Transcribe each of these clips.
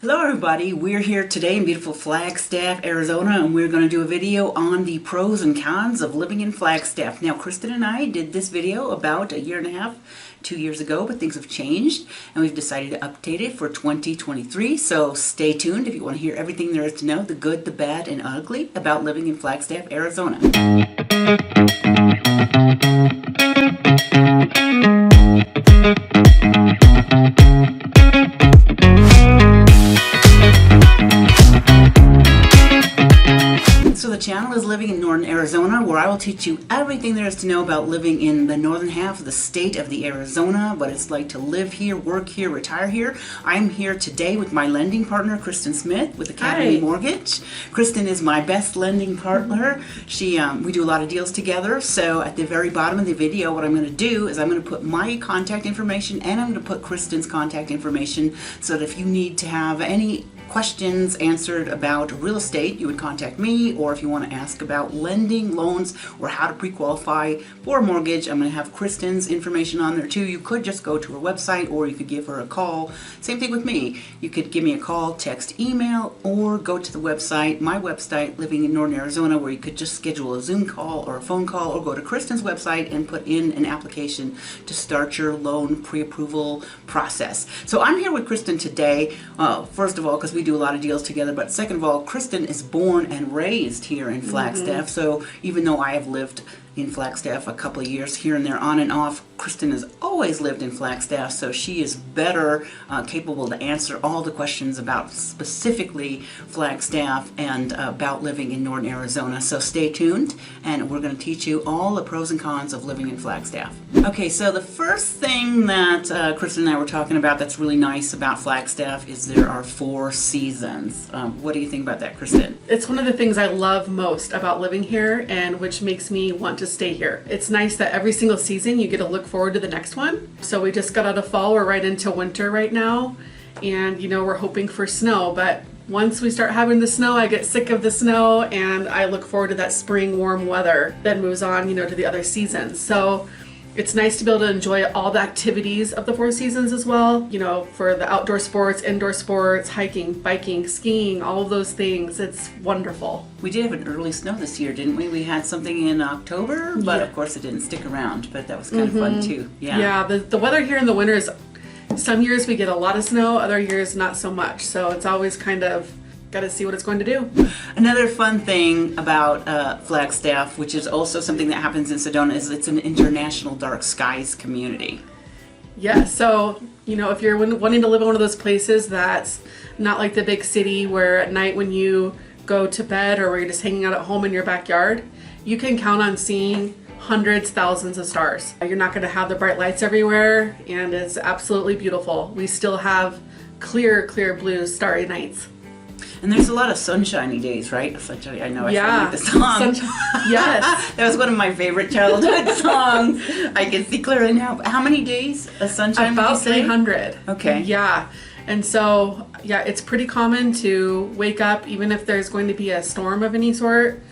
Hello everybody, we're here today in beautiful Flagstaff, Arizona, and we're going to do a video on the pros and cons of living in Flagstaff. Now, Kristen and I did this video about a year and a half, 2 years ago, but things have changed and we've decided to update it for 2023, so stay tuned if you want to hear everything there is to know, the good, the bad, and ugly about living in Flagstaff, Arizona. So the channel is Living in Northern Arizona, where I will teach you everything there is to know about living in the northern half of the state of the Arizona, what it's like to live here, work here, retire here. I'm here today with my lending partner, Kristen Smith, with Academy Mortgage. Kristen is my best lending partner. We do a lot of deals together, so at the very bottom of the video, what I'm going to do is I'm going to put my contact information and I'm going to put Kristen's contact information so that if you need to have any questions answered about real estate, you would contact me, or if you want to ask about lending, loans, or how to pre-qualify for a mortgage, I'm going to have Kristen's information on there too. You could just go to her website, or you could give her a call. Same thing with me. You could give me a call, text, email, or go to the website, my website, Living in Northern Arizona, where you could just schedule a Zoom call or a phone call, or go to Kristen's website and put in an application to start your loan pre-approval process. So I'm here with Kristen today, first of all, because we do a lot of deals together, but second of all, Kristen is born and raised here in Flagstaff, so even though I have lived in Flagstaff a couple of years here and there on and off, Kristen has always lived in Flagstaff, so she is better capable to answer all the questions about specifically Flagstaff and about living in Northern Arizona. So stay tuned, and we're going to teach you all the pros and cons of living in Flagstaff. Okay, so the first thing that Kristen and I were talking about that's really nice about Flagstaff is there are 4 seasons. What do you think about that, Kristen? It's one of the things I love most about living here, and which makes me want to stay here. It's nice that every single season you get to look forward to the next one. So we just got out of fall, we're right into winter right now, and we're hoping for snow, but once we start having the snow, I get sick of the snow and I look forward to that spring warm weather that moves on, to the other seasons. So it's nice to be able to enjoy all the activities of the 4 seasons as well, for the outdoor sports, indoor sports, hiking, biking, skiing, all of those things. It's wonderful. We did have an early snow this year, didn't we? We had something in October, but of course it didn't stick around, but that was kind of fun too. Yeah, the weather here in the winter is, some years we get a lot of snow, other years not so much. So it's always kind of got to see what it's going to do. Another fun thing about Flagstaff, which is also something that happens in Sedona, is it's an international dark skies community. Yeah, so if you're wanting to live in one of those places that's not like the big city where at night when you go to bed or where you're just hanging out at home in your backyard, you can count on seeing hundreds, thousands of stars. You're not going to have the bright lights everywhere, and it's absolutely beautiful. We still have clear blue starry nights. And there's a lot of sunshiny days, right? Sunshiny, I know I sound like the song. Yes. That was one of my favorite childhood songs. I can see clearly now. How many days of sunshine? About 300. Okay. Yeah. And so, it's pretty common to wake up, even if there's going to be a storm of any sort,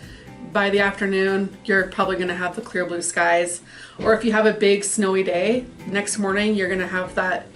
by the afternoon, you're probably going to have the clear blue skies. Or if you have a big snowy day, next morning, you're going to have that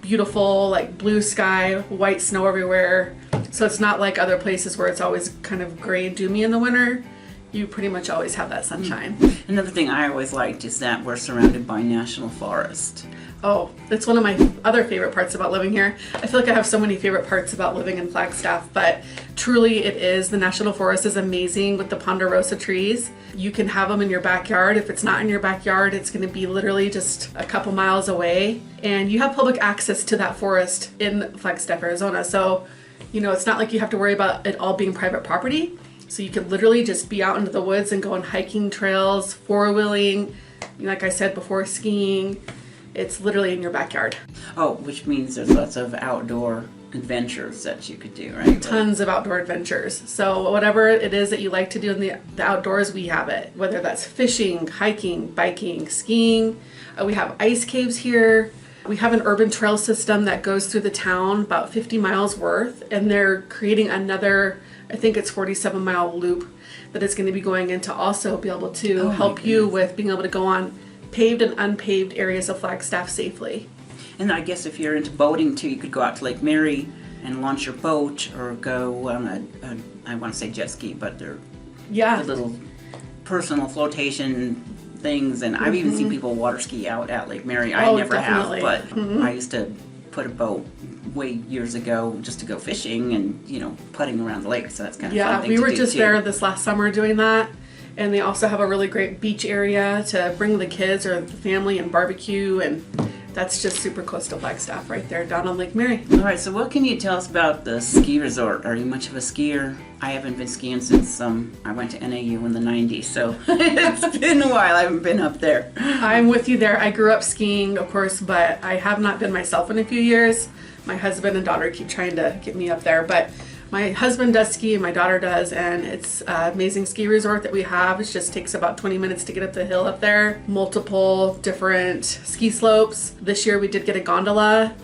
beautiful like blue sky, white snow everywhere. So it's not like other places where it's always kind of gray and doomy in the winter. You pretty much always have that sunshine. Another thing I always liked is that we're surrounded by national forest. Oh, it's one of my other favorite parts about living here. I feel like I have so many favorite parts about living in Flagstaff, but truly it is. The national forest is amazing with the ponderosa trees. You can have them in your backyard. If it's not in your backyard, it's going to be literally just a couple miles away. And you have public access to that forest in Flagstaff, Arizona. So, it's not like you have to worry about it all being private property. So you can literally just be out into the woods and go on hiking trails, four-wheeling, like I said before, skiing. It's literally in your backyard. Oh, which means there's lots of outdoor adventures that you could do, right? Tons of outdoor adventures. So whatever it is that you like to do in the outdoors, we have it. Whether that's fishing, hiking, biking, skiing. We have ice caves here. We have an urban trail system that goes through the town, about 50 miles worth, and they're creating another, I think it's 47-mile loop that is going to be going in to also be able to help you with being able to go on paved and unpaved areas of Flagstaff safely. And I guess if you're into boating too, you could go out to Lake Mary and launch your boat or go on I want to say jet ski, but they're Yeah. the little personal flotation things. And I've even seen people water ski out at Lake Mary. I Oh, never definitely. have, but I used to put a boat way years ago just to go fishing and, you know, putting around the lake. So that's kind of fun Yeah, thing we to were do, just too. there this last summer doing that. And they also have a really great beach area to bring the kids or the family and barbecue. And that's just super close to Flagstaff right there down on Lake Mary. All right, so what can you tell us about the ski resort? Are you much of a skier? I haven't been skiing since I went to NAU in the 90s, so it's been a while. I haven't been up there. I'm with you there. I grew up skiing, of course, but I have not been myself in a few years. My husband and daughter keep trying to get me up there, but my husband does ski and my daughter does, and it's an amazing ski resort that we have. It just takes about 20 minutes to get up the hill up there. Multiple different ski slopes. This year we did get a gondola.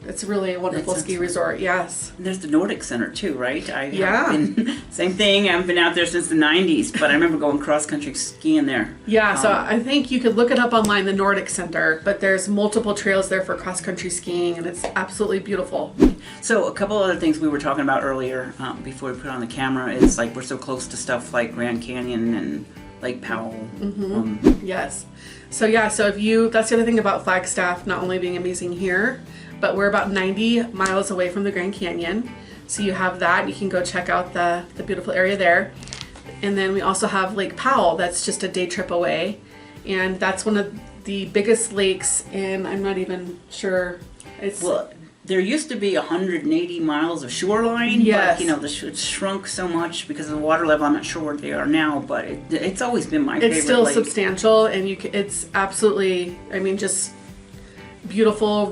It's really a wonderful That sounds ski fun. resort, yes. And there's the Nordic Center too, right? Yeah. Same thing. I haven't been out there since the 90s, but I remember going cross-country skiing there. Yeah, so I think you could look it up online, the Nordic Center, but there's multiple trails there for cross-country skiing, and it's absolutely beautiful. So a couple other things we were talking about earlier before we put on the camera is like we're so close to stuff like Grand Canyon and Lake Powell. Yes. So yeah, so if you, that's the other thing about Flagstaff, not only being amazing here, but we're about 90 miles away from the Grand Canyon. So you have that, you can go check out the beautiful area there. And then we also have Lake Powell, that's just a day trip away. And that's one of the biggest lakes in, I'm not even sure, it's... Well, there used to be 180 miles of shoreline, Yes. but you know, it's shrunk so much because of the water level. I'm not sure where they are now, but it's always been my favorite It's still lake. substantial, and it's absolutely, I mean, just beautiful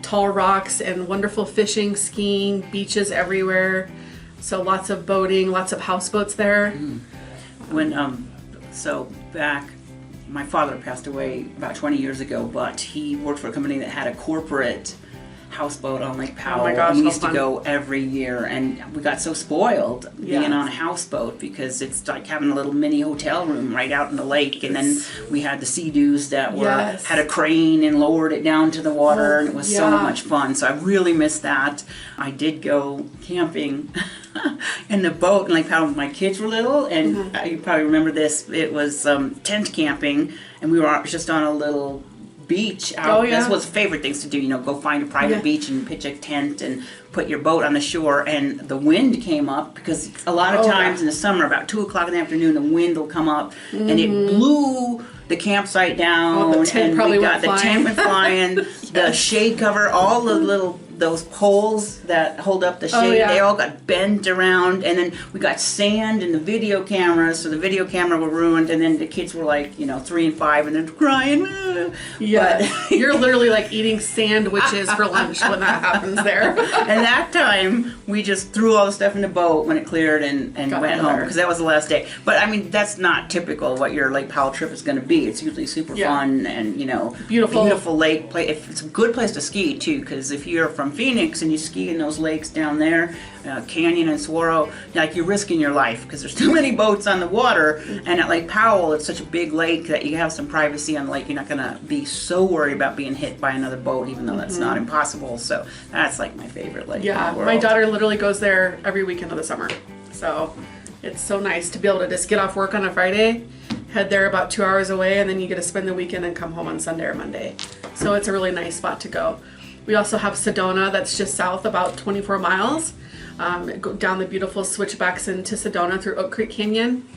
tall rocks and wonderful fishing, skiing, beaches everywhere. So lots of boating, lots of houseboats there. When so back, my father passed away about 20 years ago, but he worked for a company that had a corporate houseboat on Lake Powell. Oh my gosh, and we how used to fun. go every year, and we got so spoiled being Yes. on a houseboat because it's like having a little mini hotel room right out in the lake. And then we had the sea-doos that Yes. had a crane and lowered it down to the water, and it was so yeah. much fun. So I really missed that. I did go camping in the boat in Lake Powell when my kids were little, and you probably remember this. It was tent camping, and we were just on a little beach out. Oh, yeah. That's what's favorite things to do, you know, go find a private Yeah. beach and pitch a tent and put your boat on the shore. And the wind came up because a lot of Oh, times yeah. in the summer, about 2 o'clock in the afternoon, the wind will come up and it blew the campsite down. Oh, the tent and probably we went got the tent went flying, the shade cover, all the little those poles that hold up the shade, Oh, yeah. they all got bent around, and then we got sand in the video cameras, so the video camera were ruined, and then the kids were like, you know, 3 and 5, and they're crying. Yeah, But- you're literally like eating sandwiches for lunch when that happens there. And that time, we just threw all the stuff in the boat when it cleared and Got went out home, there. because that was the last day. But I mean, that's not typical of what your Lake Powell trip is going to be. It's usually super Yeah. fun and, you know, Beautiful. lake. It's a good place to ski, too, because if you're from Phoenix and you ski in those lakes down there, Canyon and Saguaro, like, you're risking your life because there's too many boats on the water. And at Lake Powell, it's such a big lake that you have some privacy on the lake. You're not going to be so worried about being hit by another boat, even though that's not impossible. So that's like my favorite lake Yeah, in the world. my daughter literally goes there every weekend of the summer. So it's so nice to be able to just get off work on a Friday, head there about 2 hours away, and then you get to spend the weekend and come home on Sunday or Monday. So it's a really nice spot to go. We also have Sedona, that's just south about 24 miles. Go down the beautiful switchbacks into Sedona through Oak Creek Canyon.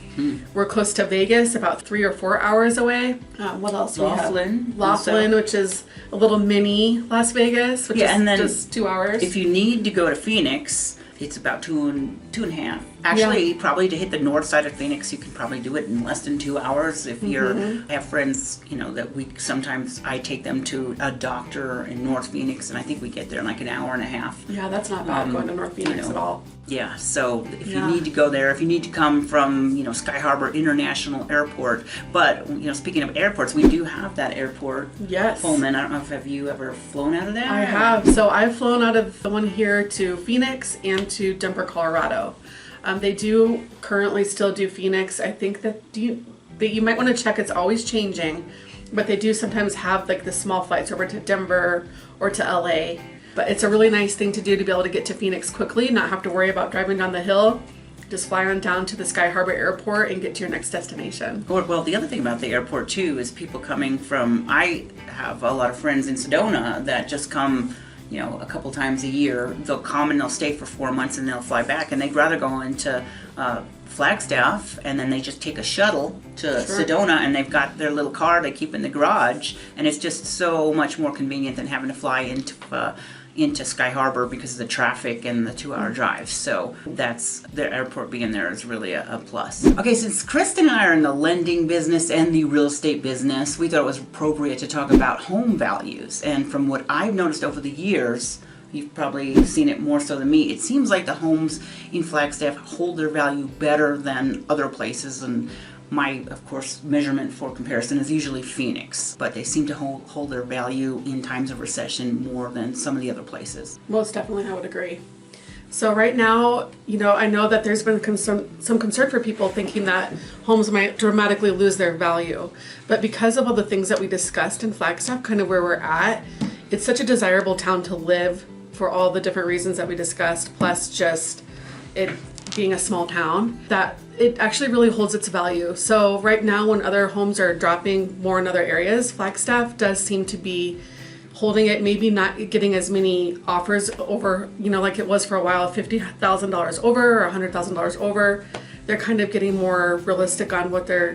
We're close to Vegas, about 3 or 4 hours away. What else do we have? Laughlin. Laughlin, which is a little mini Las Vegas, which Yeah, is and then just 2 hours. If you need to go to Phoenix, it's about two and a half. Actually, probably to hit the north side of Phoenix, you can probably do it in less than 2 hours. If you're, I have friends, you know, that sometimes I take them to a doctor in North Phoenix, and I think we get there in like an hour and a half. Yeah, that's not bad going to North Phoenix at all. Yeah, so if you Yeah. need to go there, if you need to come from, you know, Sky Harbor International Airport, but, you know, speaking of airports, we do have that airport. Yes. Pullman. I don't know if have you ever flown out of that? I have. So I've flown out of the one here to Phoenix and to Denver, Colorado. They do currently still do Phoenix. I think that you might want to check. It's always changing, but they do sometimes have like the small flights over to Denver or to LA. But it's a really nice thing to do to be able to get to Phoenix quickly, not have to worry about driving down the hill. Just fly on down to the Sky Harbor Airport and get to your next destination. Well, the other thing about the airport too is people coming from, I have a lot of friends in Sedona that just come, a couple times a year. They'll come and they'll stay for 4 months and they'll fly back, and they'd rather go into Flagstaff, and then they just take a shuttle to Sedona, and they've got their little car they keep in the garage, and it's just so much more convenient than having to fly into Sky Harbor because of the traffic and the 2-hour drive. So that's, the airport being there is really a plus. Okay, since Kristen and I are in the lending business and the real estate business, we thought it was appropriate to talk about home values. And from what I've noticed over the years, you've probably seen it more so than me, it seems like the homes in Flagstaff hold their value better than other places. And my, of course, measurement for comparison is usually Phoenix, but they seem to hold their value in times of recession more than some of the other places. Most definitely, I would agree. So right now, I know that there's been some concern for people thinking that homes might dramatically lose their value. But because of all the things that we discussed in Flagstaff, kind of where we're at, it's such a desirable town to live for all the different reasons that we discussed, plus just it being a small town, that it actually really holds its value. So right now, when other homes are dropping more in other areas, Flagstaff does seem to be holding it, maybe not getting as many offers over, like it was for a while, $50,000 over or $100,000 over. They're kind of getting more realistic on what they're,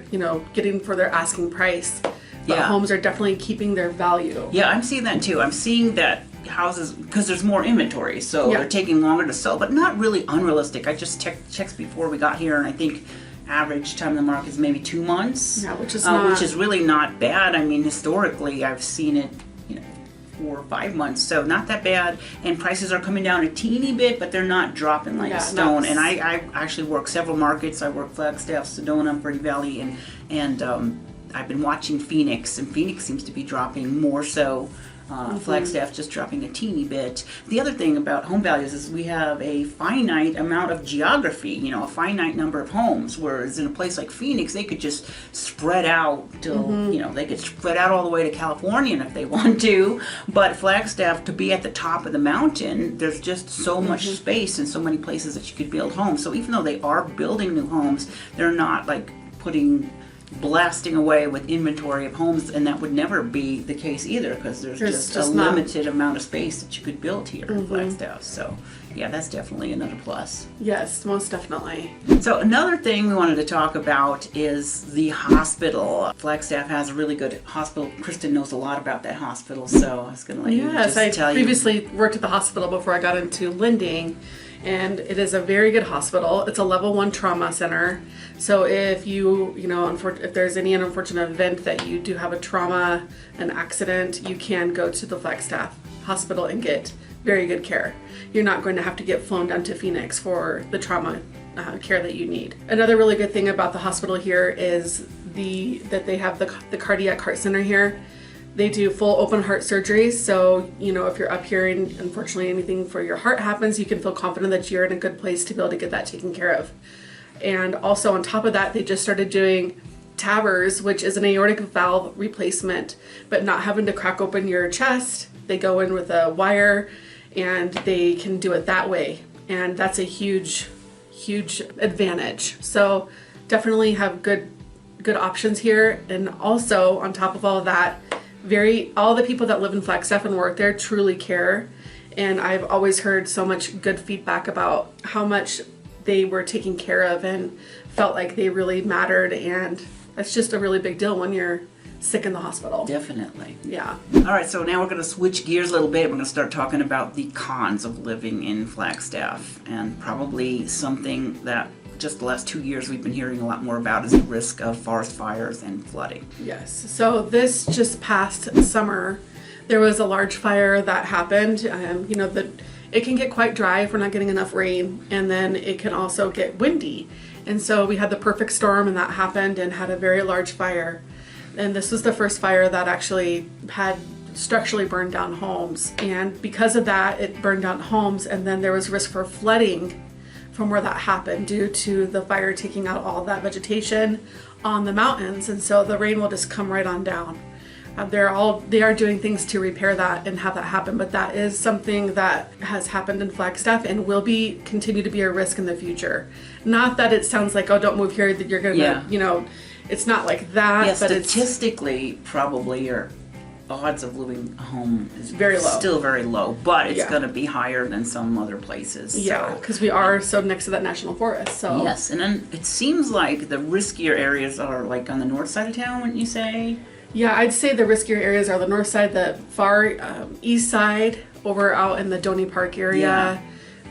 getting for their asking price. But homes are definitely keeping their value. Yeah, I'm seeing that too. I'm seeing that houses, because there's more inventory, so they're taking longer to sell, but not really unrealistic. I just checked before we got here, and I think average time in the market is maybe 2 months. Yeah, which is really not bad. I mean, historically, I've seen it, 4 or 5 months, so not that bad. And prices are coming down a teeny bit, but they're not dropping like a stone. And I actually work several markets. I work Flagstaff, Sedona, Verde Valley, and I've been watching Phoenix, and Phoenix seems to be dropping more so. Flagstaff just dropping a teeny bit. The other thing about home values is we have a finite amount of geography, a finite number of homes, whereas in a place like Phoenix, they could just spread out till, they could spread out all the way to California if they want to. But Flagstaff, to be at the top of the mountain, there's just so much space and so many places that you could build homes. So even though they are building new homes, they're not like blasting away with inventory of homes, and that would never be the case either, because there's just a limited amount of space that you could build here in Flagstaff. So yeah, that's definitely another plus. Yes, most definitely. So another thing we wanted to talk about is the hospital. Flagstaff has a really good hospital. Kristen knows a lot about that hospital, so I was going to let you just tell you. Yes, I previously worked at the hospital before I got into lending, and it is a very good hospital. It's a level 1 trauma center. So if if there's any unfortunate event that you do have a trauma, an accident, you can go to the Flagstaff hospital and get very good care. You're not going to have to get flown down to Phoenix for the trauma care that you need. Another really good thing about the hospital here is that they have the cardiac heart center here. They do full open heart surgeries, so if you're up here and unfortunately anything for your heart happens, you can feel confident that you're in a good place to be able to get that taken care of. And also on top of that, they just started doing TAVRs, which is an aortic valve replacement, but not having to crack open your chest. They go in with a wire and they can do it that way. And that's a huge, huge advantage. So definitely have good options here. And also on top of all of that, all the people that live in Flagstaff and work there truly care. And I've always heard so much good feedback about how much they were taken care of and felt like they really mattered. And that's just a really big deal when you're sick in the hospital. Definitely. Yeah. All right, so now we're going to switch gears a little bit. We're going to start talking about the cons of living in Flagstaff, and probably something that just the last 2 years we've been hearing a lot more about is the risk of forest fires and flooding. Yes. So this just past summer, there was a large fire that happened. It can get quite dry if we're not getting enough rain, and then it can also get windy. And so we had the perfect storm, and that happened and had a very large fire. And this was the first fire that actually had structurally burned down homes. And because of that, it burned down homes, and then there was risk for flooding from where that happened due to the fire taking out all that vegetation on the mountains. And so the rain will just come right on down. They are doing things to repair that and have that happen, but that is something that has happened in Flagstaff and will continue to be a risk in the future. Not that it sounds like, oh, don't move here, that you're gonna, it's not like that. Yeah, but statistically, probably your odds of losing a home is very low. Still very low, but it's going to be higher than some other places. Yeah, because we are so next to that national forest. So yes, and then it seems like the riskier areas are like on the north side of town, wouldn't you say? Yeah, I'd say the riskier areas are the north side, the far east side, over out in the Donny Park area. Yeah.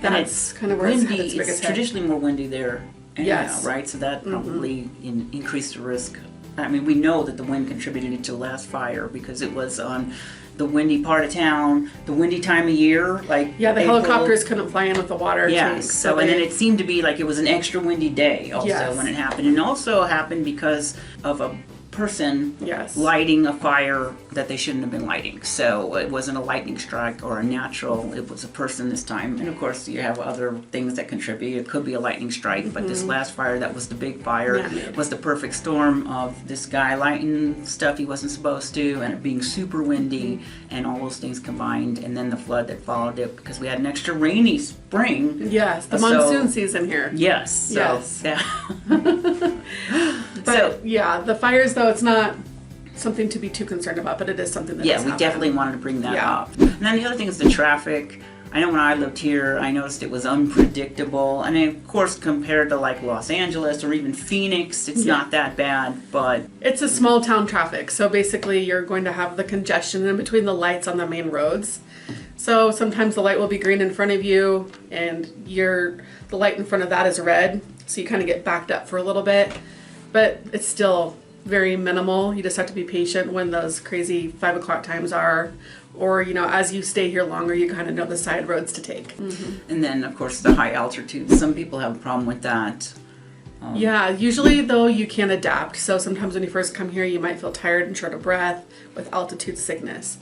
That's kind of where windy. it's biggest hit. Traditionally more windy there. Anyhow, Yes. right? So that probably increased the risk. I mean, we know that the wind contributed to the last fire because it was on the windy part of town, the windy time of year, like Yeah, the April. helicopters couldn't fly in with the water Yeah, tanks. so and then it seemed to be like it was an extra windy day also Yes. when it happened. And also happened because of a person Yes. lighting a fire that they shouldn't have been lighting. So it wasn't a lightning strike or a natural, it was a person this time. And of course you have other things that contribute. It could be a lightning strike, but this last fire that was the big fire Man-made. was the perfect storm of this guy lighting stuff he wasn't supposed to and it being super windy and all those things combined, and then the flood that followed it because we had an extra rainy spring. Yes, the So- monsoon season here. Yes. So, Yes. yeah. But yeah, the fires though, it's not something to be too concerned about, but it is something that Yeah, does we happen. definitely wanted to bring that Yeah. up. And then the other thing is the traffic. I know when I lived here, I noticed it was unpredictable. I mean, of course, compared to like Los Angeles or even Phoenix, it's not that bad, but It's a small town traffic, so basically you're going to have the congestion in between the lights on the main roads. So sometimes the light will be green in front of you and the light in front of that is red, so you kind of get backed up for a little bit. But it's still very minimal. You just have to be patient when those crazy 5 o'clock times are, or as you stay here longer, you kind of know the side roads to take. and then of course the high altitude. Some people have a problem with that. Yeah, usually though you can adapt. So sometimes when you first come here, you might feel tired and short of breath with altitude sickness.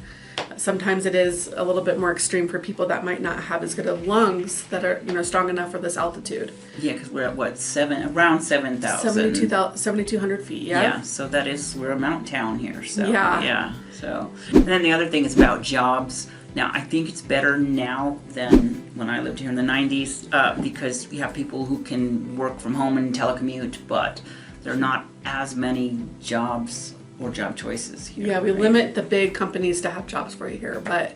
Sometimes it is a little bit more extreme for people that might not have as good of lungs that are strong enough for this altitude. Yeah, because we're at what, around 7,000. 7,200 feet. Yeah. Yeah, so we're a mountain town here. So Yeah. So, and then the other thing is about jobs. Now, I think it's better now than when I lived here in the 90s because we have people who can work from home and telecommute, but there are not as many jobs or job choices here. Yeah, we right? limit the big companies to have jobs for you here, but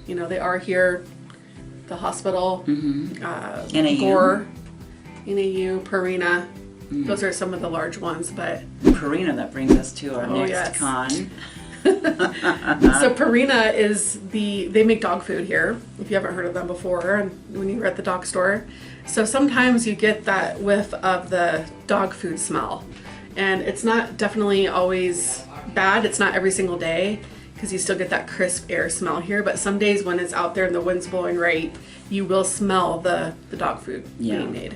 they are here. The hospital, NAU. Gore, NAU, Purina. Those are some of the large ones, but Purina, that brings us to our next yes. con. so Purina they make dog food here, if you haven't heard of them before, and when you were at the dog store. So sometimes you get that whiff of the dog food smell. And it's not definitely always bad. It's not every single day because you still get that crisp air smell here. But some days when it's out there and the wind's blowing right, you will smell the dog food being made.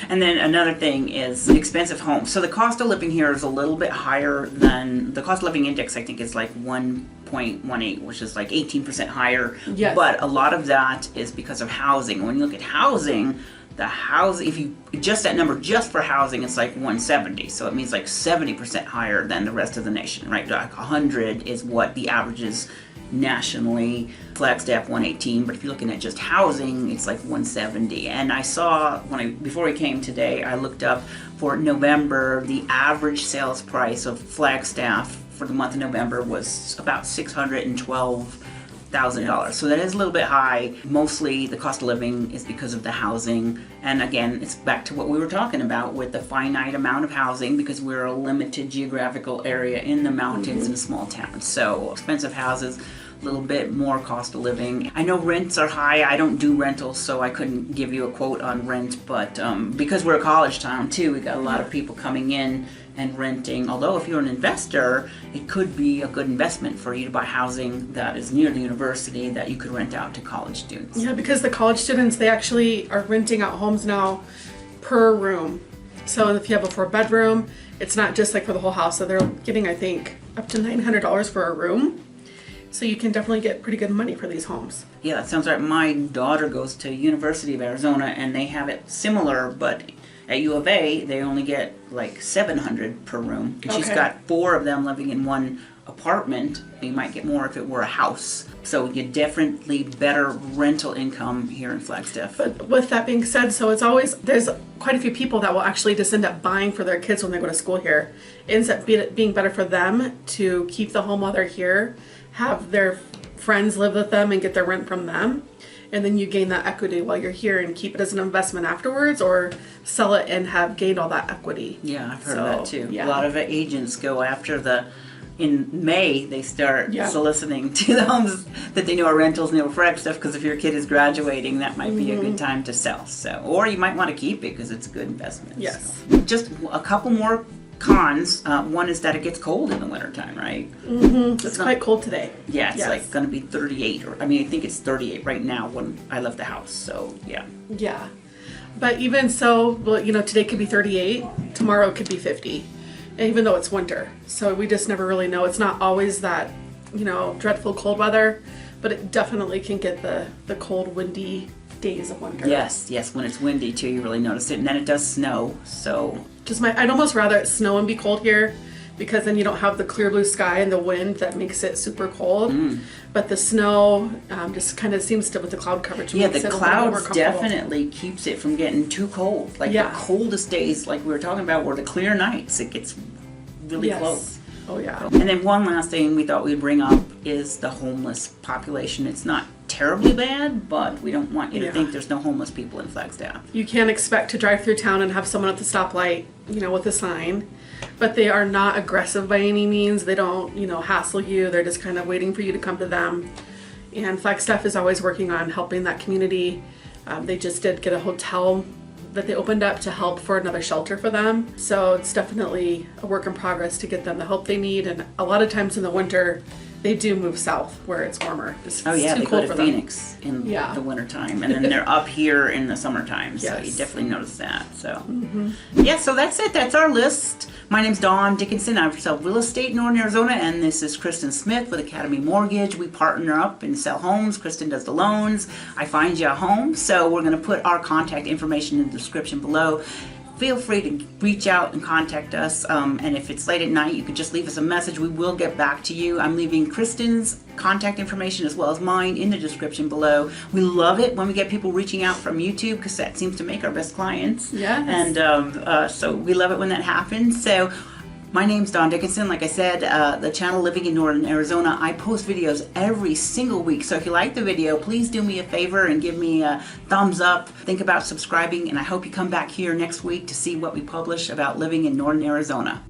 And then another thing is expensive homes. So the cost of living here is a little bit higher than the cost of living index. I think is like 1.18, which is like 18% higher. Yes. But a lot of that is because of housing. When you look at housing, if you adjust that number just for housing, it's like 170. So it means like 70% higher than the rest of the nation, right? Like 100 is what the average is nationally. Flagstaff 118, but if you're looking at just housing, it's like 170. And I saw before we came today, I looked up for November, the average sales price of Flagstaff for the month of November was about $612,000. So that is a little bit high. Mostly the cost of living is because of the housing. And again, it's back to what we were talking about with the finite amount of housing because we're a limited geographical area in the mountains in a small town. So expensive houses, a little bit more cost of living. I know rents are high. I don't do rentals, so I couldn't give you a quote on rent, but because we're a college town too, we got a lot of people coming in and renting. Although if you're an investor, it could be a good investment for you to buy housing that is near the university that you could rent out to college students. Yeah, because the college students, they actually are renting out homes now per room. So if you have a 4-bedroom, it's not just like for the whole house. So they're getting, I think, up to $900 for a room. So you can definitely get pretty good money for these homes. Yeah, that sounds right. My daughter goes to University of Arizona and they have it similar, but At U of A, they only get like $700 per room. And she's Okay. got 4 of them living in one apartment. You might get more if it were a house. So you definitely better rental income here in Flagstaff. But with that being said, so it's always, there's quite a few people that will actually just end up buying for their kids when they go to school here. It ends up being better for them to keep the home while they're here, have their friends live with them and get their rent from them. And then you gain that equity while you're here and keep it as an investment afterwards, or sell it and have gained all that equity. Yeah, I've heard of that too. Yeah. A lot of agents go after in May, they start Yeah. soliciting to the homes that they know are rentals near Flagstaff, because if your kid is graduating, that might be a good time to sell. So, or you might want to keep it because it's a good investment. Yes. So. Just a couple more cons. One is that it gets cold in the wintertime, right? It's quite cold today. Yeah, it's Yes. like going to be 38, or I think it's 38 right now when I left the house. So, yeah. Yeah. But even so, well, today could be 38, tomorrow it could be 50, even though it's winter. So we just never really know. It's not always that, dreadful cold weather, but it definitely can get the cold, windy days of winter. Yes, when it's windy too, you really notice it. And then it does snow, so... I'd almost rather it snow and be cold here, because then you don't have the clear blue sky and the wind that makes it super cold. But the snow just kind of seems to, with the cloud coverage, Yeah, makes the it a little bit more clouds comfortable. definitely keeps it from getting too cold. Like Yeah. the coldest days, like we were talking about, were the clear nights. It gets really Yes. close. Oh yeah. And then one last thing we thought we'd bring up is the homeless population. It's not terribly bad, but we don't want you to Yeah. think there's no homeless people in Flagstaff. You can't expect to drive through town and have someone at the stoplight, with a sign. But they are not aggressive by any means. They don't, hassle you. They're just kind of waiting for you to come to them. And Flagstaff is always working on helping that community. They just did get a hotel that they opened up to help for another shelter for them. So it's definitely a work in progress to get them the help they need. And a lot of times in the winter, they do move south where it's warmer. Oh yeah, too they go cold to for them. Phoenix in Yeah. the wintertime, and then they're up here in the summertime. So you Yes. definitely notice that. So yeah, so that's it. That's our list. My name's Dawn Dickinson. I sell real estate in Northern Arizona, and this is Kristen Smith with Academy Mortgage. We partner up and sell homes. Kristen does the loans. I find you a home. So we're going to put our contact information in the description below. Feel free to reach out and contact us. And if it's late at night, you could just leave us a message. We will get back to you. I'm leaving Kristen's contact information as well as mine in the description below. We love it when we get people reaching out from YouTube, because that seems to make our best clients. Yes. And so we love it when that happens. So my name's Dawn Dickinson. Like I said, the channel Living in Northern Arizona, I post videos every single week. So if you like the video, please do me a favor and give me a thumbs up. Think about subscribing, and I hope you come back here next week to see what we publish about living in Northern Arizona.